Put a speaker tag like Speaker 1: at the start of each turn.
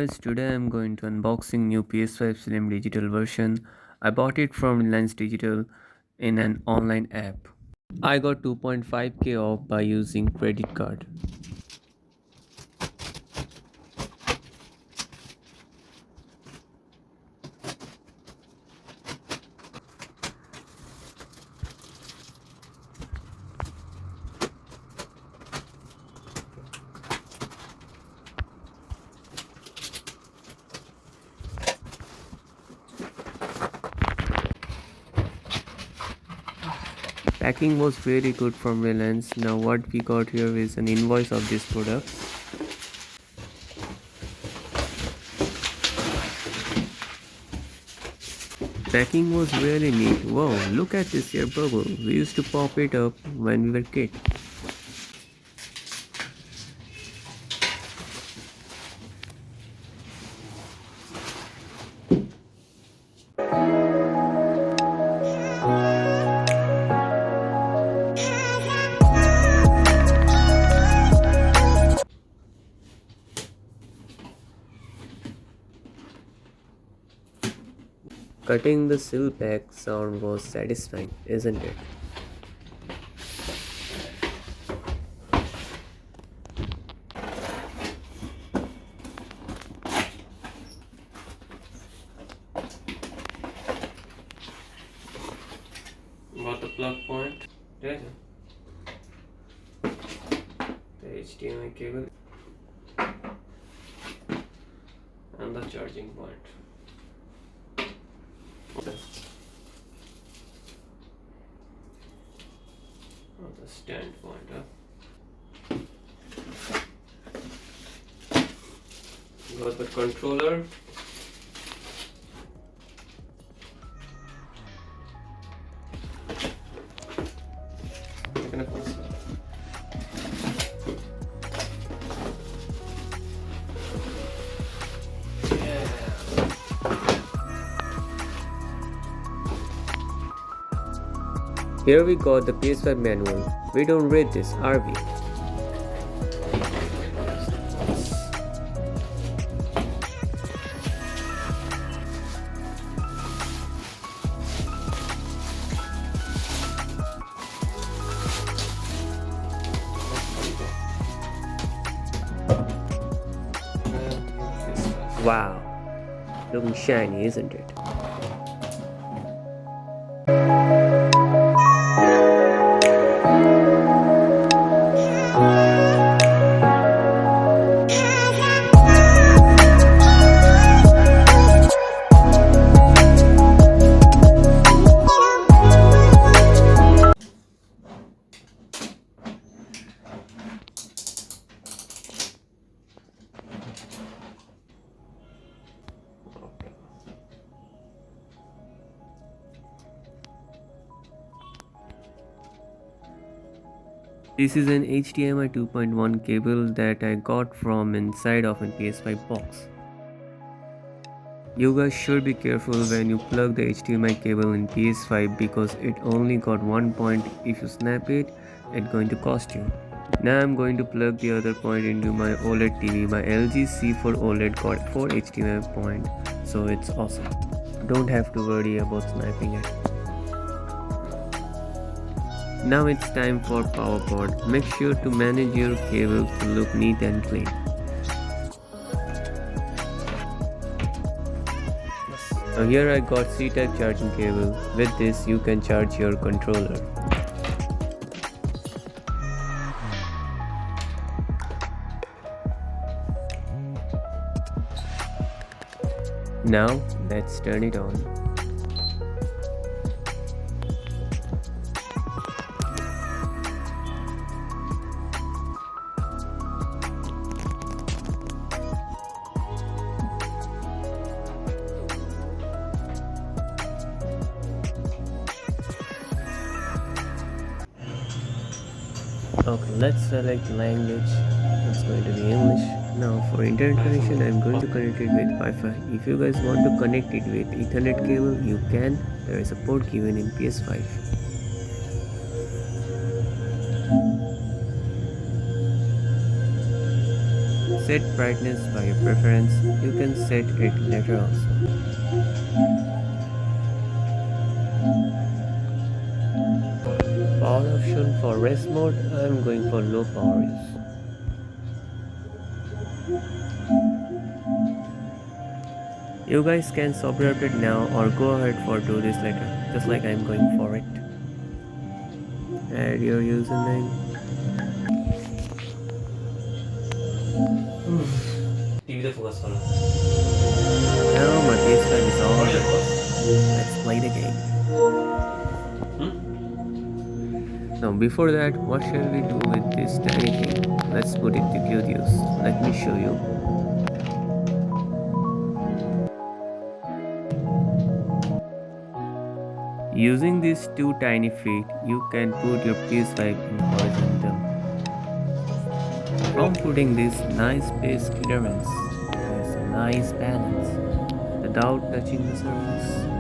Speaker 1: guys, today I'm going to unboxing new PS5 Slim digital version. I bought it from Reliance Digital in an online app. I got 2.5k off by using credit card. Packing was very good from Reliance. Now what we got here is an invoice of this product. Packing was really neat. Wow, look at this here bubble. We used to pop it up when we were kids. Cutting the seal pack sound was satisfying, isn't it? Got the plug point. There. The HDMI cable and the charging point. Oh, the stand point. Got the controller. Here we got the PS5 manual. We don't read this, are we? Wow, looking shiny, isn't it? This is an HDMI 2.1 cable that I got from inside of a PS5 box. You guys should be careful when you plug the HDMI cable in PS5 because it only got one point. If you snap it, it's going to cost you. Now I'm going to plug the other point into my OLED TV. My LG C4 OLED got 4 HDMI point, so it's awesome. Don't have to worry about snapping it. Now it's time for power cord. Make sure to manage your cable to look neat and clean. Now here I got C-type charging cable. With this you can charge your controller. Now let's turn it on. Okay, let's select language. It's going to be English. Now for internet connection, I'm going to connect it with Wi-Fi. If you guys want to connect it with Ethernet cable, you can. There is a port given in PS5. set brightness by your preference. You can set it later also. Power option for rest mode, I am going for low power use. You guys can software update now or go ahead for do this later, just like I'm going for it. Add your username.
Speaker 2: TV focus करो.
Speaker 1: Now my PS5 is all ready. Let's play the game. Now before that, what shall we do with this tiny thing? Let's put it to good use. Let me show you. Using these two tiny feet, you can put your PS5 in horizontal. From putting this nice space clearance, there's a nice balance without touching the surface.